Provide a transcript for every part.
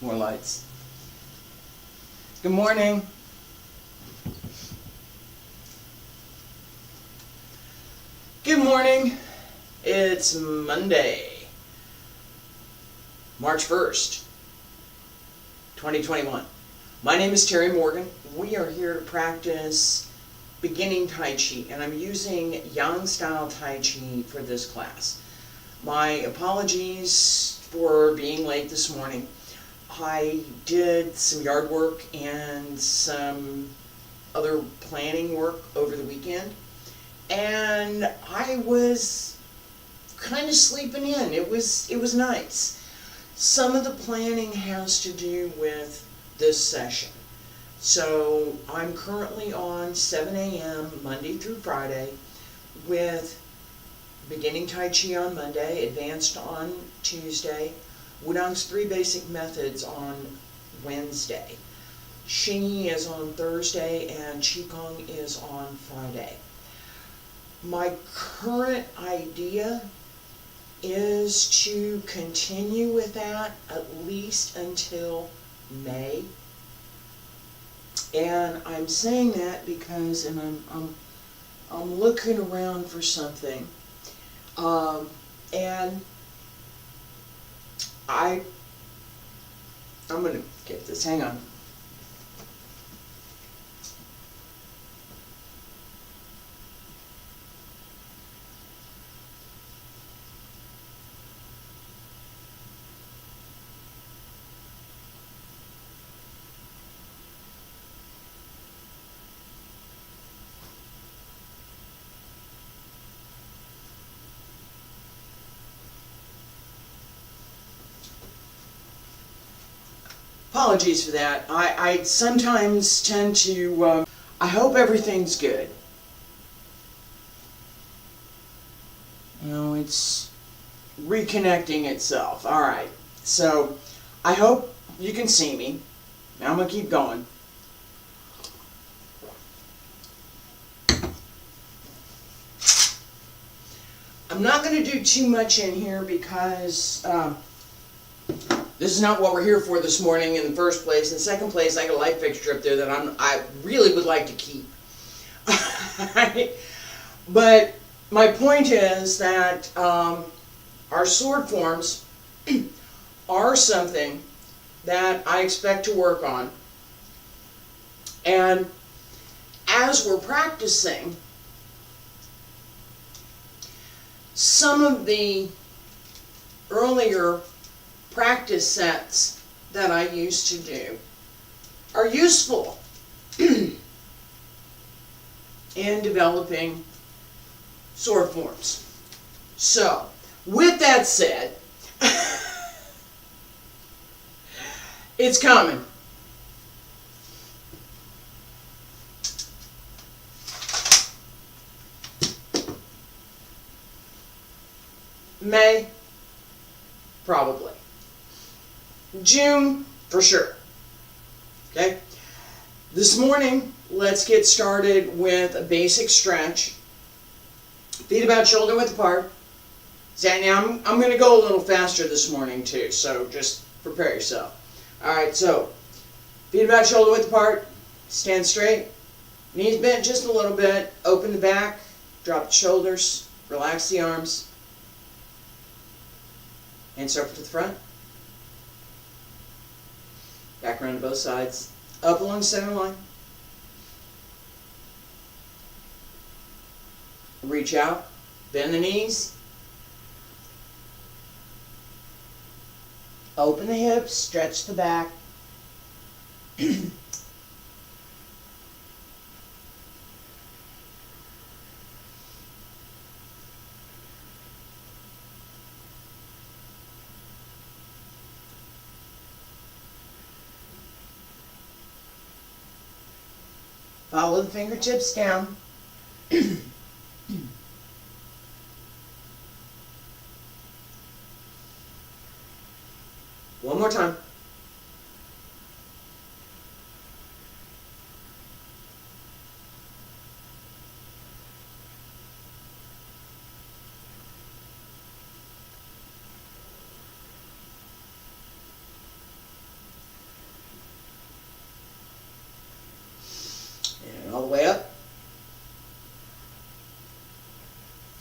More lights. Good morning. Good morning. It's Monday, March 1st, 2021. My name is Terry Morgan. We are here to practice beginning Tai Chi, and I'm using Yang style Tai Chi for this class. My apologies for being late this morning. I did some yard work and some other planning work over the weekend, and I was kind of sleeping in. It was nice. Some of the planning has to do with this session. So I'm currently on 7 a.m. Monday through Friday with beginning Tai Chi on Monday, advanced on Tuesday, Wudang's 3 basic methods on Wednesday. Xingyi is on Thursday and Qigong is on Friday. My current idea is to continue with that at least until May. And I'm saying that because, and I'm looking around for something, and I'm gonna get this. Hang on. Apologies for that. I sometimes tend to, I hope everything's good. You know, it's reconnecting itself. Alright, so I hope you can see me. Now I'm going to keep going. I'm not going to do too much in here because this is not what we're here for this morning in the first place. In the second place, I got a light fixture up there that I really would like to keep. But my point is that our sword forms are something that I expect to work on. And as we're practicing, some of the earlier practice sets that I used to do are useful in developing sword forms. So, with that said, it's coming. May, probably. June, for sure. Okay? This morning, let's get started with a basic stretch. Feet about shoulder width apart. Now, I'm going to go a little faster this morning too, so just prepare yourself. Alright, so, feet about shoulder width apart. Stand straight. Knees bent just a little bit. Open the back. Drop the shoulders. Relax the arms. Hands circle to the front. Back around to both sides. Up along center line. Reach out. Bend the knees. Open the hips. Stretch the back. Follow the fingertips down. One more time.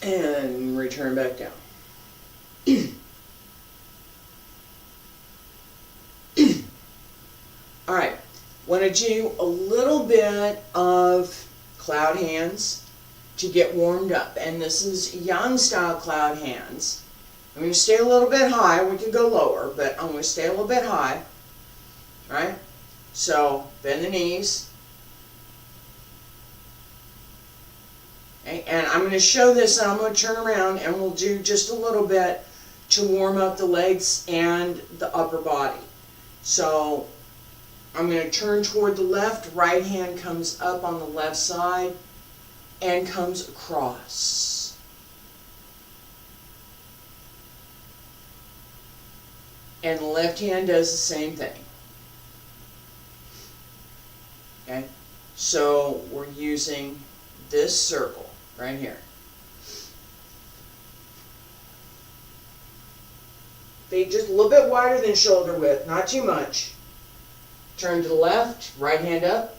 and return back down. Alright, want to do a little bit of cloud hands to get warmed up. And this is yang style cloud hands. I'm going to stay a little bit high. We can go lower, but I'm going to stay a little bit high. Alright, so bend the knees. Okay, and I'm going to show this and I'm going to turn around and we'll do just a little bit to warm up the legs and the upper body. So I'm going to turn toward the left, right hand comes up on the left side and comes across. And the left hand does the same thing. Okay, so we're using this circle right here. Feet just a little bit wider than shoulder width, not too much. Turn to the left, right hand up,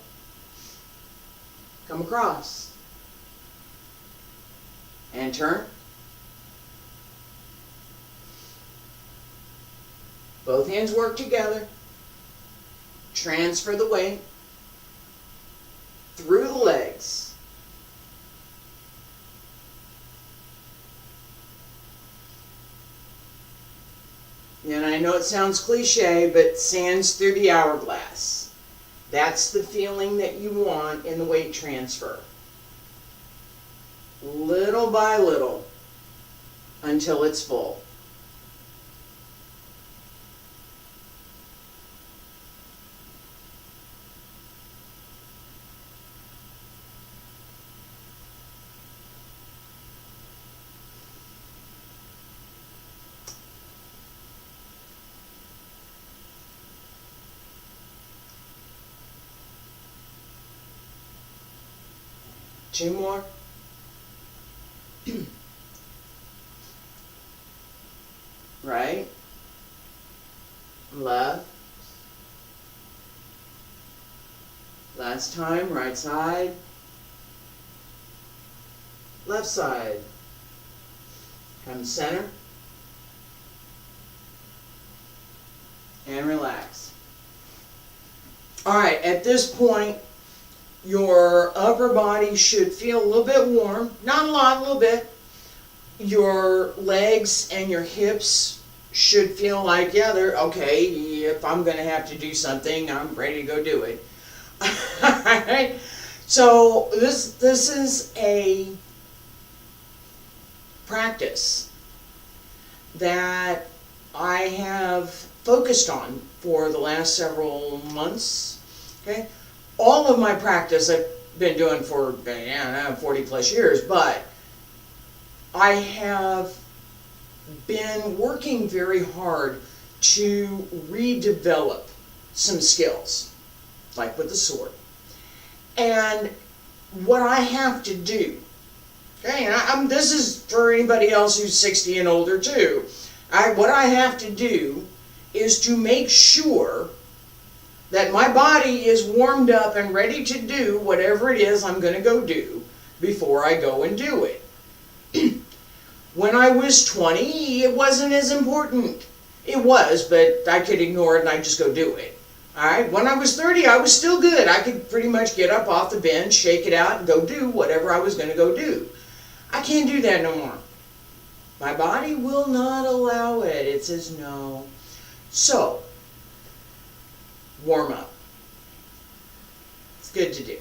come across, and turn. Both hands work together. Transfer the weight through the legs. And I know it sounds cliche, but sands through the hourglass. That's the feeling that you want in the weight transfer. Little by little until it's full. Two more. Right, left, last time, right side, left side, come center, and relax. Alright, at this point, your upper body should feel a little bit warm, not a lot, a little bit. Your legs and your hips should feel like, yeah, they're okay. If I'm going to have to do something, I'm ready to go do it. Alright, so this is a practice that I have focused on for the last several months. Okay, all of my practice I've been doing for 40 plus years, but I have been working very hard to redevelop some skills, like with the sword. And what I have to do, okay, and this is for anybody else who's 60 and older too, what I have to do is to make sure that my body is warmed up and ready to do whatever it is I'm going to go do before I go and do it. When I was 20, it wasn't as important. It was, but I could ignore it and I'd just go do it. Alright, when I was 30, I was still good. I could pretty much get up off the bench, shake it out, and go do whatever I was going to go do. I can't do that no more. My body will not allow it. It says no. So, warm up. It's good to do.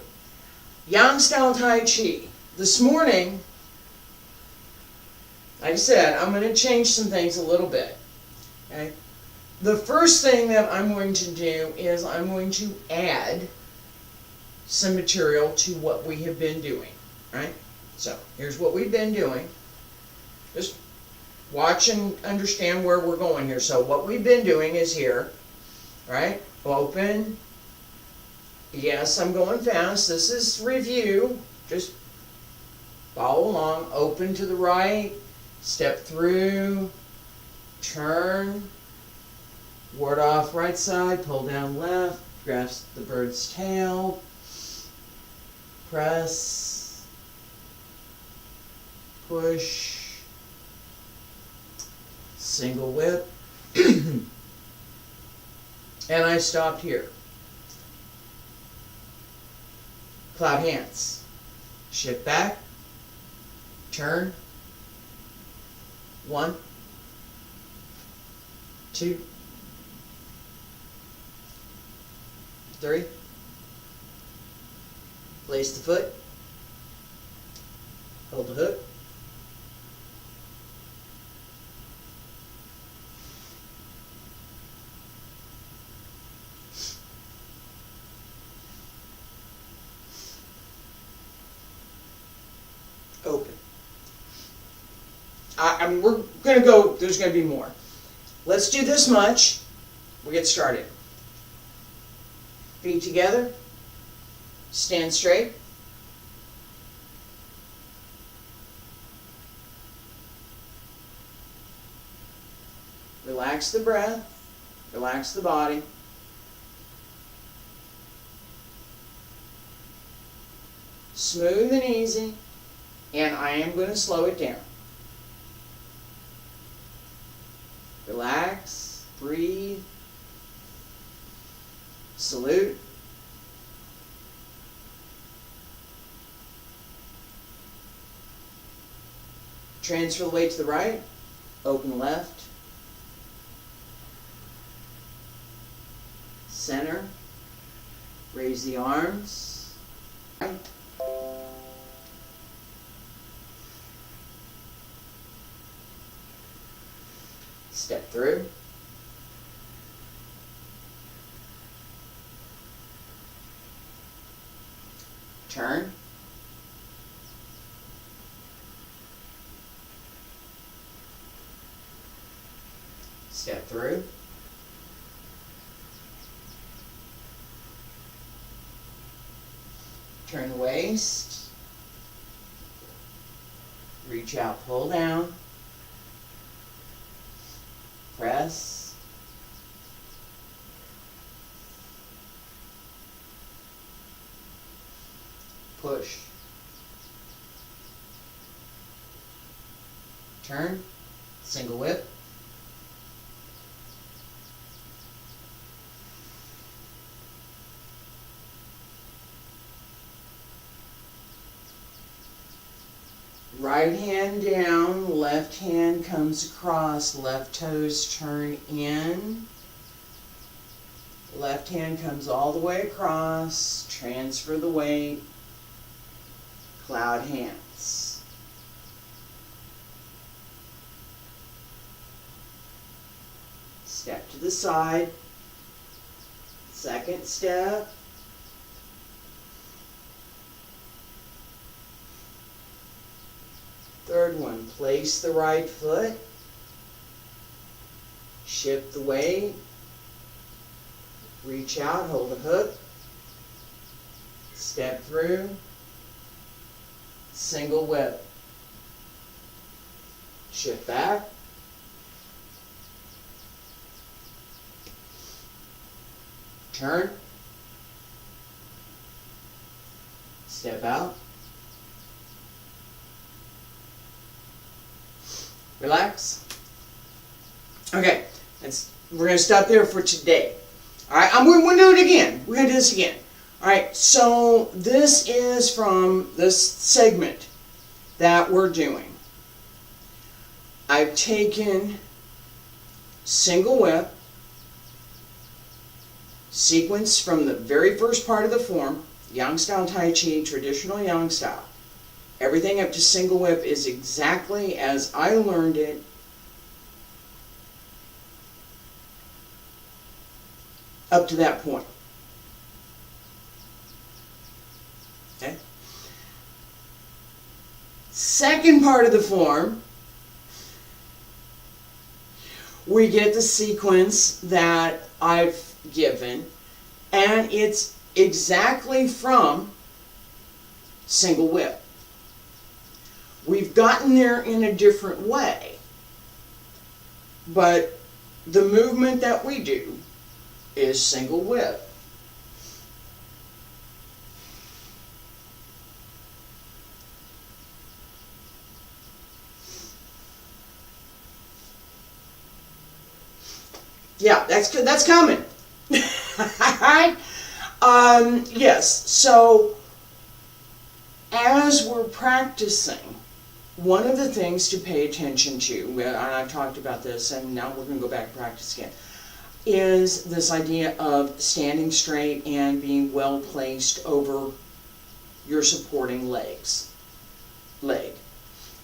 Yang style Tai Chi. This morning, like I said, I'm going to change some things a little bit. Okay? The first thing that I'm going to do is I'm going to add some material to what we have been doing. Right? So, here's what we've been doing. Just watch and understand where we're going here. So, what we've been doing is here. Right? Open. Yes, I'm going fast. This is review. Just follow along. Open to the right. Step through. Turn. Ward off right side. Pull down left. Grasp the bird's tail. Press. push, single whip, and I stopped here. Cloud hands, shift back, turn, 1, 2, 3, place the foot, hold the hook, open. I mean, we're going to go, there's going to be more. Let's do this much. We'll get started. Feet together. Stand straight. Relax the breath. Relax the body. Smooth and easy. And I am going to slow it down. Relax, breathe, salute. Transfer the weight to the right, open left, center, raise the arms, right. Step through. Turn. Step through. Turn the waist. Reach out, pull down. Press. Push. Turn. Single whip. Right hand down, left hand comes across, left toes turn in. Left hand comes all the way across, transfer the weight, cloud hands. Step to the side, second step. Third one, place the right foot, shift the weight, reach out, hold the hook, step through, single whip, shift back, turn, step out, relax. Okay, we're going to stop there for today. Alright, we're going to do it again. We're going to do this again. Alright, so this is from this segment that we're doing. I've taken single whip, sequence from the very first part of the form, Yang style Tai Chi, traditional Yang style. Everything up to single whip is exactly as I learned it up to that point. Okay? Second part of the form, we get the sequence that I've given, and it's exactly from single whip. We've gotten there in a different way, but the movement that we do is single whip. Yeah, that's coming. Alright? Yes, so as we're practicing, one of the things to pay attention to, and I've talked about this, and now we're going to go back and practice again, is this idea of standing straight and being well placed over your supporting leg,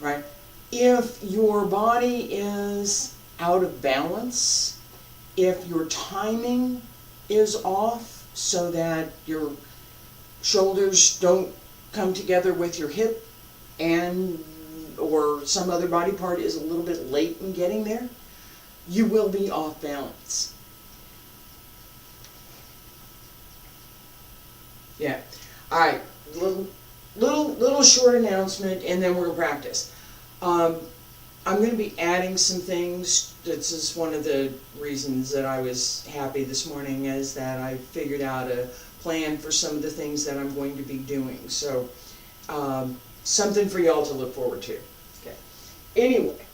right? If your body is out of balance, if your timing is off so that your shoulders don't come together with your hip and or some other body part is a little bit late in getting there, you will be off balance. Yeah. All right. Little short announcement, and then we're gonna practice. I'm going to be adding some things. This is one of the reasons that I was happy this morning, is that I figured out a plan for some of the things that I'm going to be doing. So, something for y'all to look forward to. Okay. Anyway,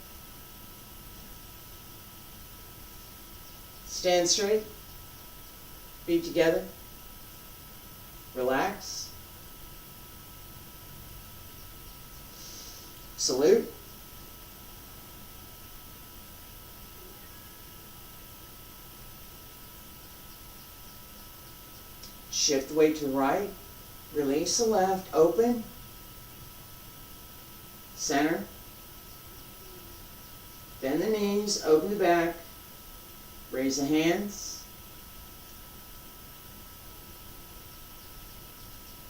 stand straight, feet together, relax, salute. Shift the weight to the right, release the left, open, center, bend the knees, open the back, raise the hands,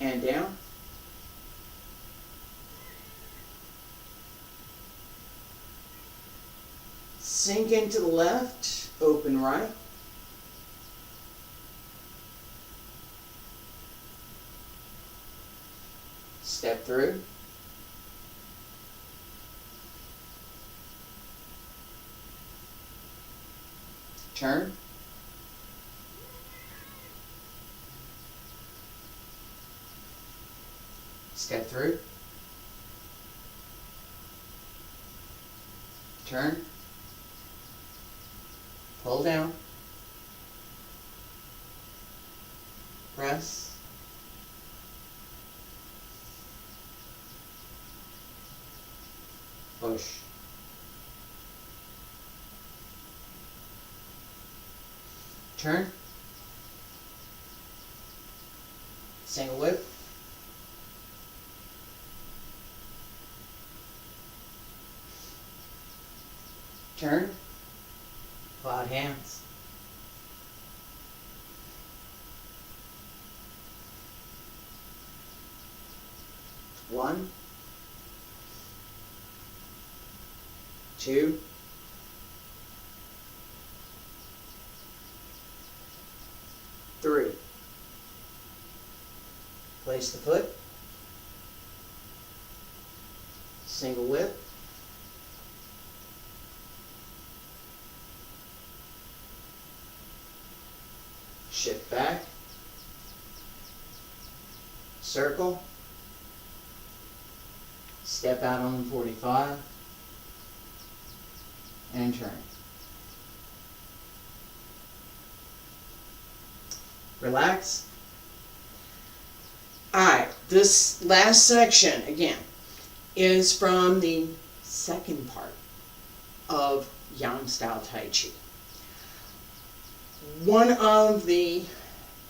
and down. Sink into the left, open right. Step through. Turn. Step through. Turn. Pull down. Press. Push. Turn. Single whip. Turn. Cloud hands. One. 2, 3. Place the foot. Single whip. Shift back. Circle. Step out on the 45. And turn. Relax. Alright, this last section, again, is from the second part of Yang style Tai Chi. One of the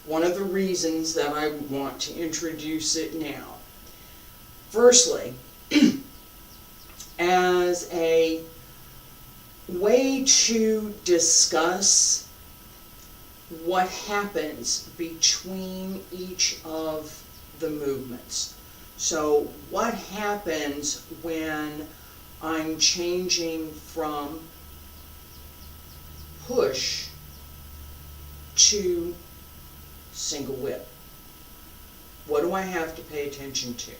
reasons that I want to introduce it now, firstly, as a way to discuss what happens between each of the movements. So what happens when I'm changing from push to single whip? What do I have to pay attention to?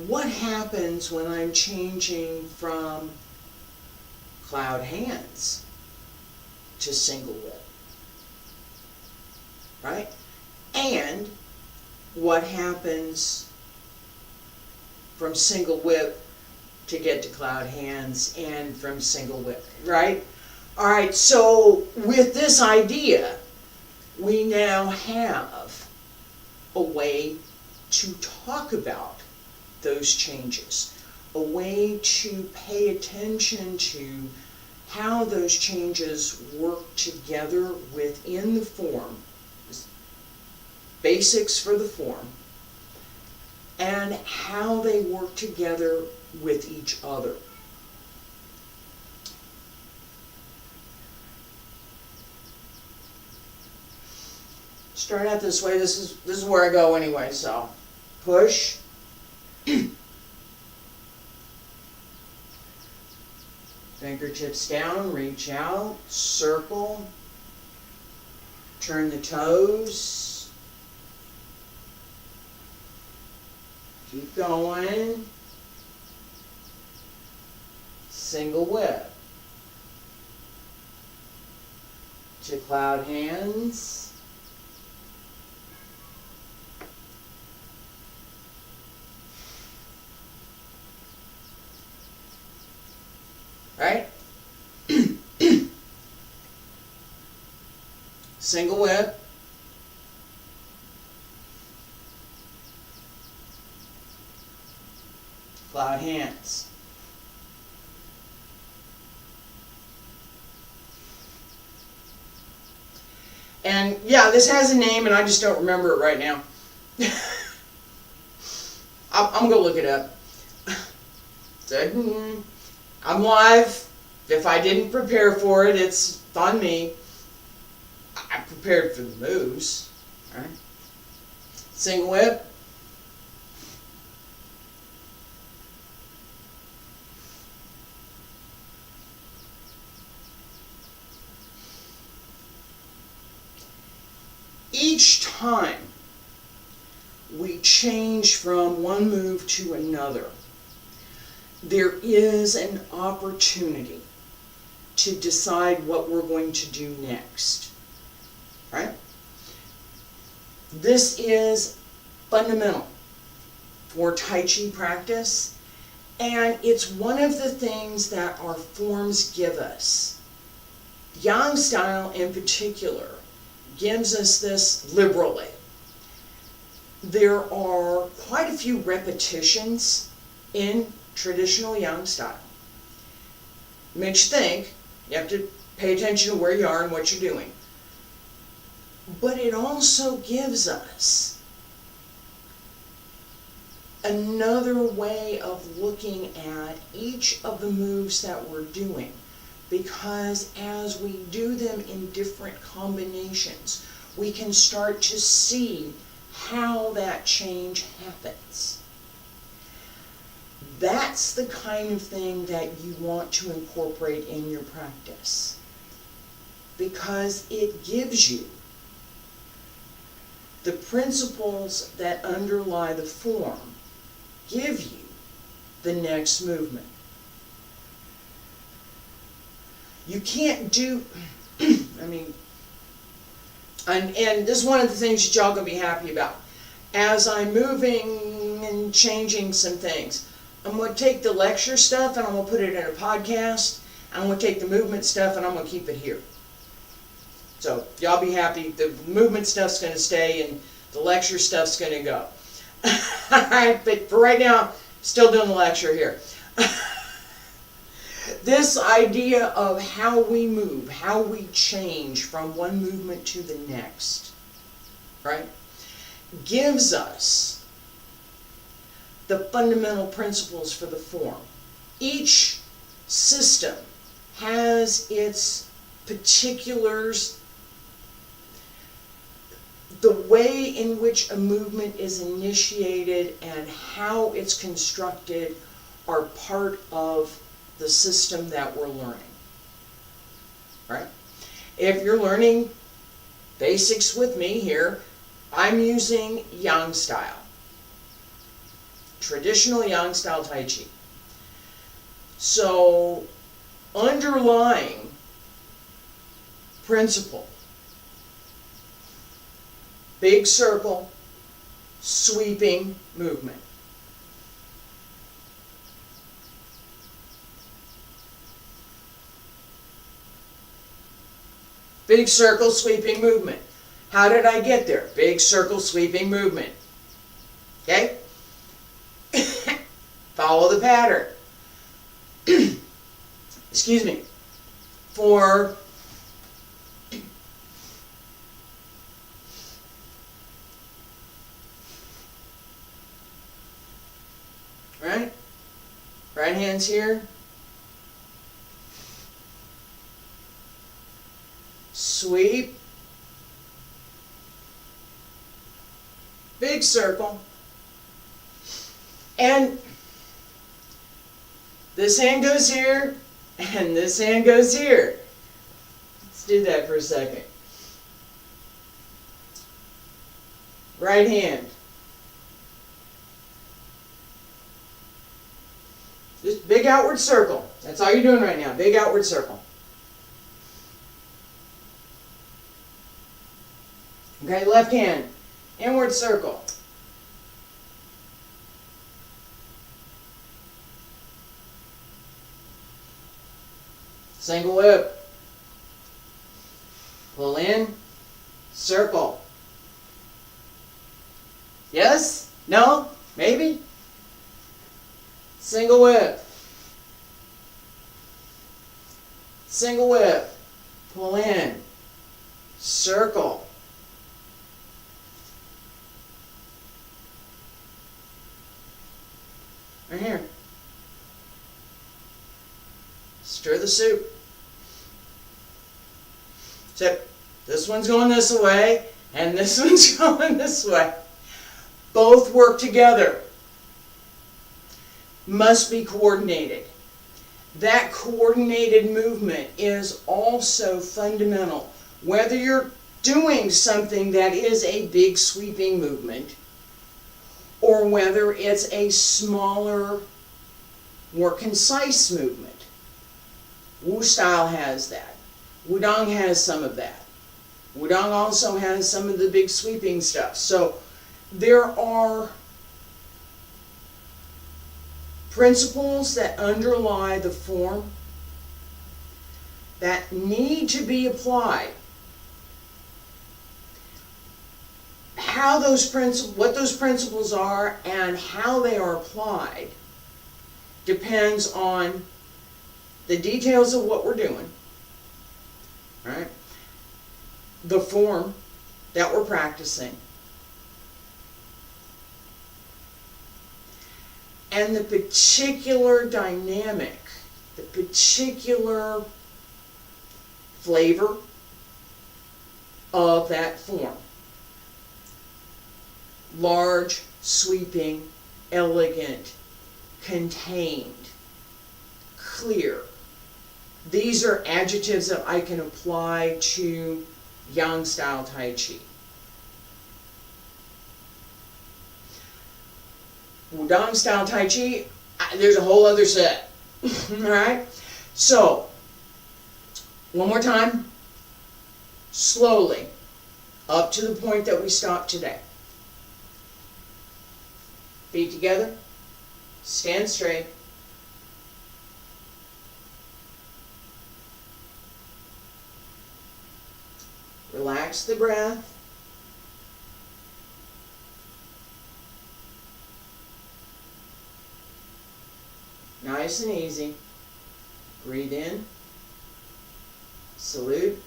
What happens when I'm changing from cloud hands to single whip, right? And what happens from single whip to get to cloud hands and from single whip, right? All right, so with this idea, we now have a way to talk about those changes, a way to pay attention to how those changes work together within the form, basics for the form, and how they work together with each other. Start out this way. This is where I go anyway. So push. Fingertips down, reach out, circle, turn the toes, keep going, single whip, to cloud hands, right? Single whip, cloud hands. And yeah, this has a name and I just don't remember it right now. I'm going to look it up. I'm live. If I didn't prepare for it, it's on me. I prepared for the moves. All right. Single whip. Each time we change from one move to another, there is an opportunity to decide what we're going to do next, right? This is fundamental for Tai Chi practice, and it's one of the things that our forms give us. Yang style in particular gives us this liberally. There are quite a few repetitions in traditional Yang style. It makes you think. You have to pay attention to where you are and what you're doing. But it also gives us another way of looking at each of the moves that we're doing. Because as we do them in different combinations, we can start to see how that change happens. That's the kind of thing that you want to incorporate in your practice, because it gives you the principles that underlie the form, give you the next movement. You can't do, and this is one of the things that y'all gonna be happy about. As I'm moving and changing some things, I'm going to take the lecture stuff and I'm going to put it in a podcast. I'm going to take the movement stuff and I'm going to keep it here. So y'all be happy. The movement stuff's going to stay and the lecture stuff's going to go. Alright, but for right now, still doing the lecture here. This idea of how we move, how we change from one movement to the next, right, gives us the fundamental principles for the form. Each system has its particulars. The way in which a movement is initiated and how it's constructed are part of the system that we're learning, right? If you're learning basics with me here, I'm using Yang style. Traditional Yang style Tai Chi. So, underlying principle, big circle, sweeping movement. Big circle sweeping movement. How did I get there? Big circle sweeping movement. Okay? Follow the pattern. Excuse me. For right hand's here. Sweep. Big circle. And this hand goes here, and this hand goes here. Let's do that for a second. Right hand. Just big outward circle. That's all you're doing right now. Big outward circle. Okay, left hand. Inward circle. Single whip. Pull in. Circle. Yes? No? Maybe? Single whip. Single whip. Pull in. Circle. Right here. Stir the soup. So this one's going this way, and this one's going this way. Both work together. Must be coordinated. That coordinated movement is also fundamental. Whether you're doing something that is a big sweeping movement, or whether it's a smaller, more concise movement. Wu style has that. Wudang has some of that. Wudang also has some of the big sweeping stuff. So there are principles that underlie the form that need to be applied. How those what those principles are and how they are applied depends on the details of what we're doing, right? The form that we're practicing, and the particular dynamic, the particular flavor of that form. Large, sweeping, elegant, contained, clear. These are adjectives that I can apply to Yang style Tai Chi. Wudang style Tai Chi, there's a whole other set. Alright? So, one more time. Slowly, up to the point that we stopped today. Feet together. Stand straight. Relax the breath. Nice and easy. Breathe in. Salute.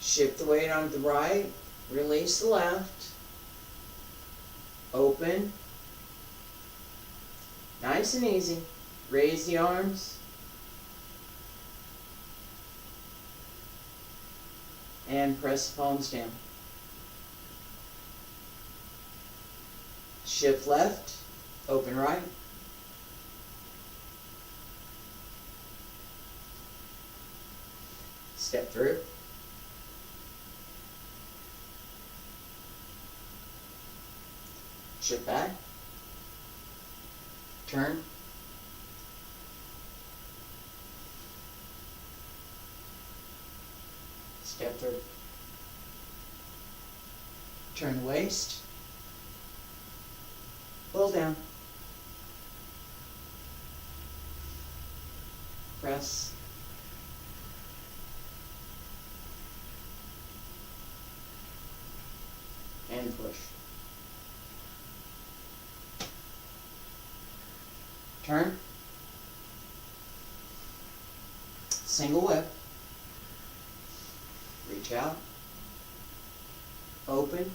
Shift the weight onto the right. Release the left. Open. Nice and easy. Raise the arms. And press the palms down. Shift left. Open right. Step through. Shift back. Turn. Step through. Turn the waist. Pull down. press. And push. Turn. Single whip. Reach out. Open.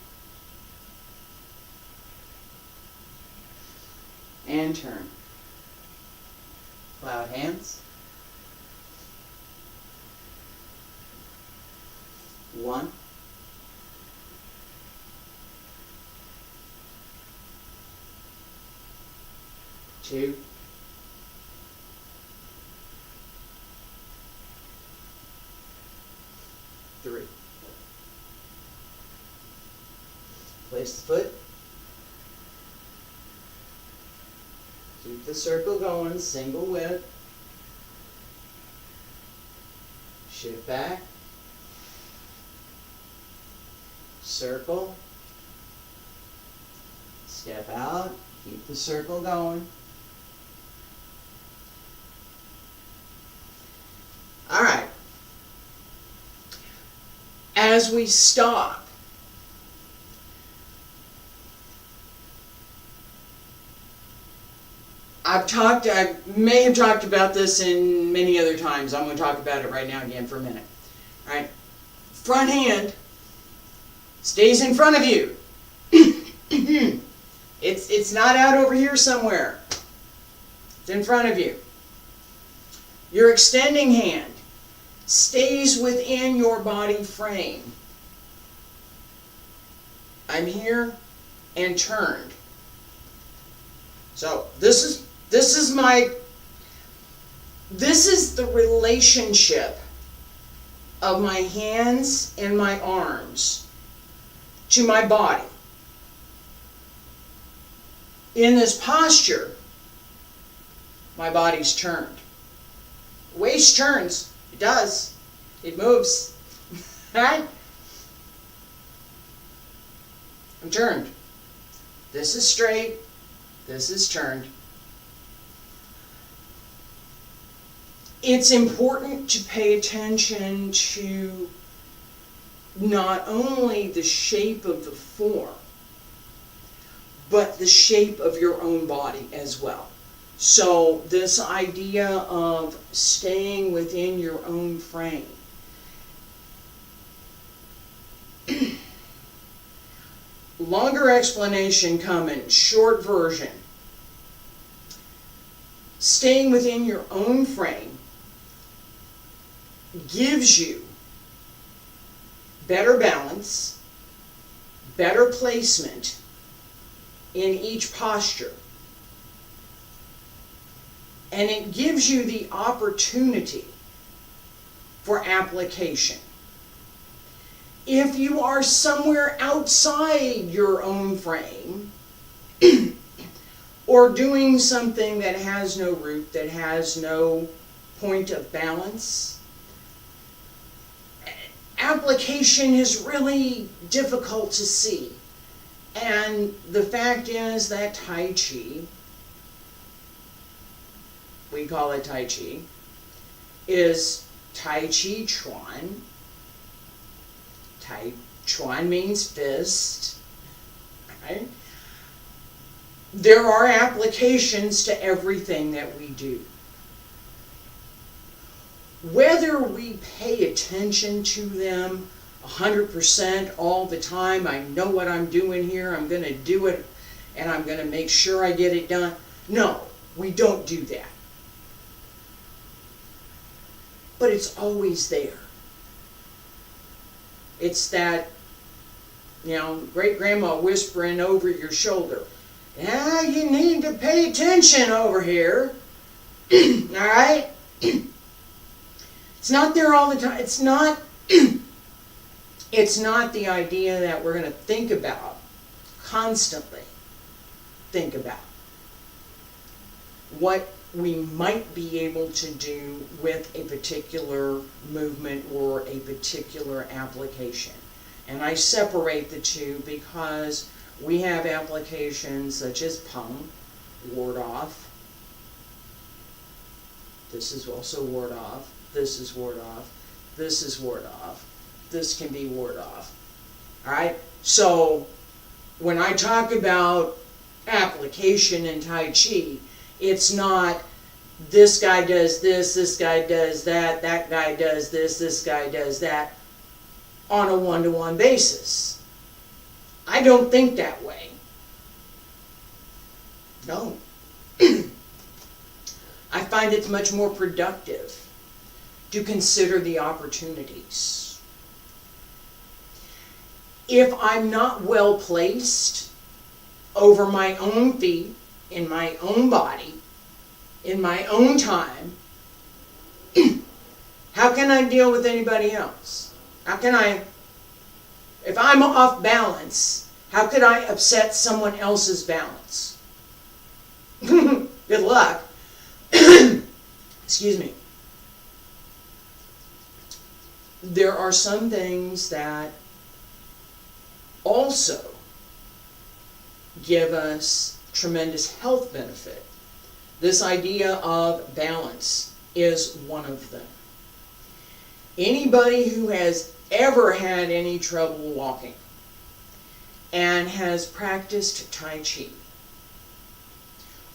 And turn. Cloud hands. 1. 2. 3. Place the foot. Keep the circle going, single whip. Shift back. Circle. Step out. Keep the circle going. All right. As we stop, I may have talked about this in many other times. I'm going to talk about it right now again for a minute. All right. Front hand stays in front of you. It's not out over here somewhere. It's in front of you. Your extending hand stays within your body frame. I'm here and turned. So this is the relationship of my hands and my arms to my body. In this posture, my body's turned. Waist turns. It does. It moves. Right? I'm turned. This is straight. This is turned. It's important to pay attention to not only the shape of the form, but the shape of your own body as well. So this idea of staying within your own frame. Longer explanation coming, short version. Staying within your own frame gives you better balance, better placement in each posture. And it gives you the opportunity for application. If you are somewhere outside your own frame, or doing something that has no root, that has no point of balance, application is really difficult to see. And the fact is that Tai Chi, we call it Tai Chi, is Tai Chi Chuan. Tai Chuan means fist, right? There are applications to everything that we do. Whether we pay attention to them 100% all the time, I know what I'm doing here, I'm going to do it, and I'm going to make sure I get it done. No, we don't do that. But it's always there. It's that, great-grandma whispering over your shoulder. Yeah, you need to pay attention over here. All right? It's not there all the time. It's not the idea that we're going to think about, constantly think about what we might be able to do with a particular movement or a particular application. And I separate the two because we have applications such as Pung, ward off, This is also ward off. This is ward off. This is ward off. This can be ward off. Alright? So, when I talk about application in Tai Chi, it's not this guy does this guy does that guy does this guy does that on a one-to-one basis. I don't think that way. No. I find it's much more productive to consider the opportunities. If I'm not well placed over my own feet, in my own body, in my own time, how can I deal with anybody else? How can I, if I'm off balance, how could I upset someone else's balance? Good luck. Excuse me. There are some things that also give us tremendous health benefit. This idea of balance is one of them. Anybody who has ever had any trouble walking and has practiced Tai Chi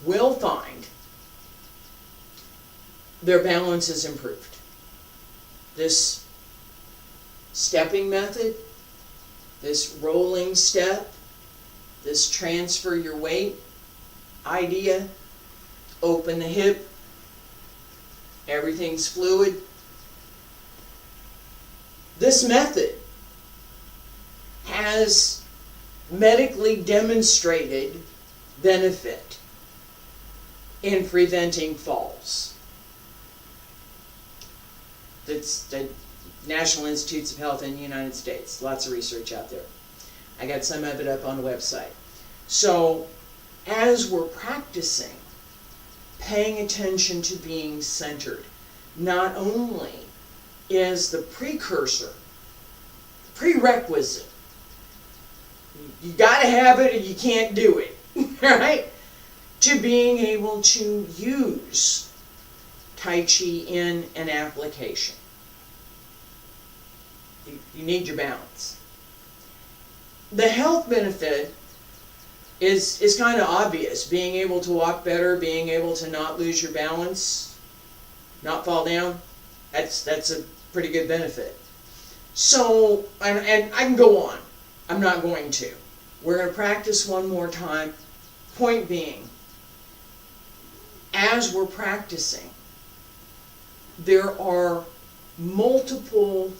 will find their balance is improved. This stepping method, this rolling step, this transfer your weight idea, open the hip, everything's fluid. This method has medically demonstrated benefit in preventing falls. It's the National Institutes of Health in the United States. Lots of research out there. I got some of it up on the website. So, as we're practicing, paying attention to being centered, not only is the prerequisite, you gotta have it or you can't do it, right? To being able to use Tai Chi in an application. You need your balance. The health benefit is kind of obvious. Being able to walk better, being able to not lose your balance, not fall down, that's a pretty good benefit. So, and I can go on. I'm not going to. We're going to practice one more time. Point being, as we're practicing, there are multiple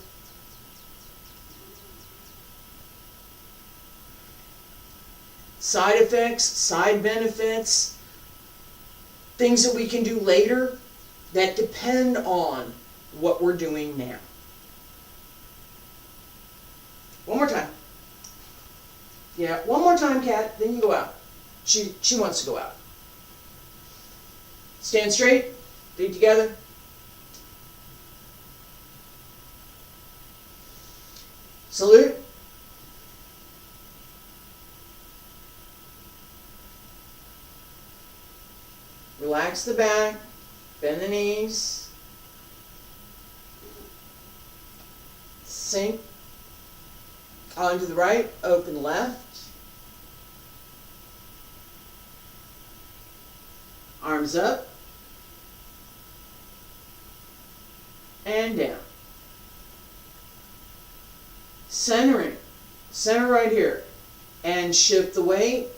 side effects, side benefits, things that we can do later that depend on what we're doing now. One more time. Yeah, one more time, Kat, then you go out. She wants to go out. Stand straight, feet together. Salute. Relax the back, bend the knees, sink onto the right, open left, arms up, and down. Centering, center right here, and shift the weight.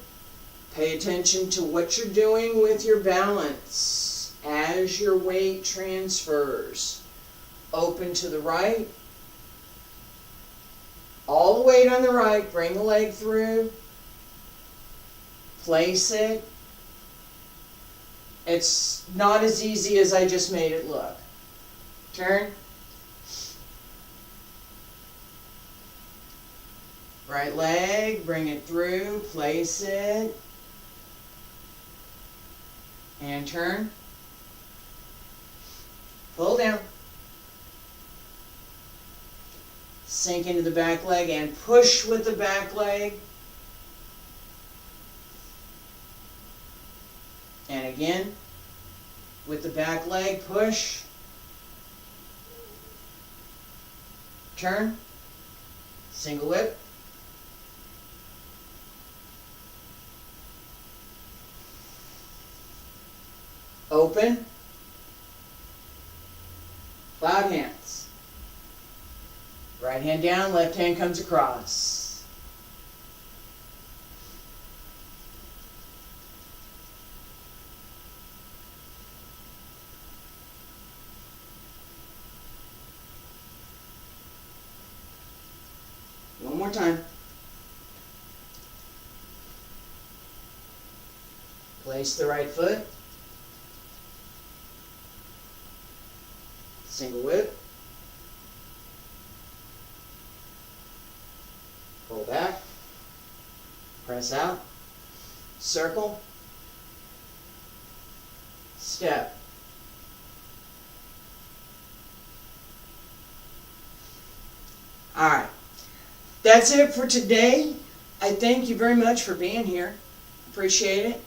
Pay attention to what you're doing with your balance as your weight transfers. Open to the right. All the weight on the right. Bring the leg through. Place it. It's not as easy as I just made it look. Turn. Right leg. Bring it through. Place it. And turn. Pull down. Sink into the back leg and push with the back leg. And again. With the back leg, push, turn, single whip, open, cloud hands. Right hand down, left hand comes across. One more time. Place the right foot. Single whip. Pull back. Press out. Circle. Step. All right. That's it for today. I thank you very much for being here. Appreciate it.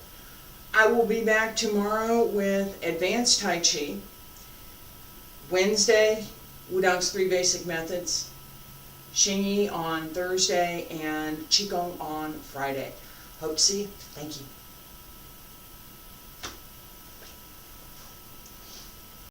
I will be back tomorrow with Advanced Tai Chi. Wednesday, Wudong's 3 Basic Methods. Xingyi on Thursday and Qigong on Friday. Hope to see you. Thank you.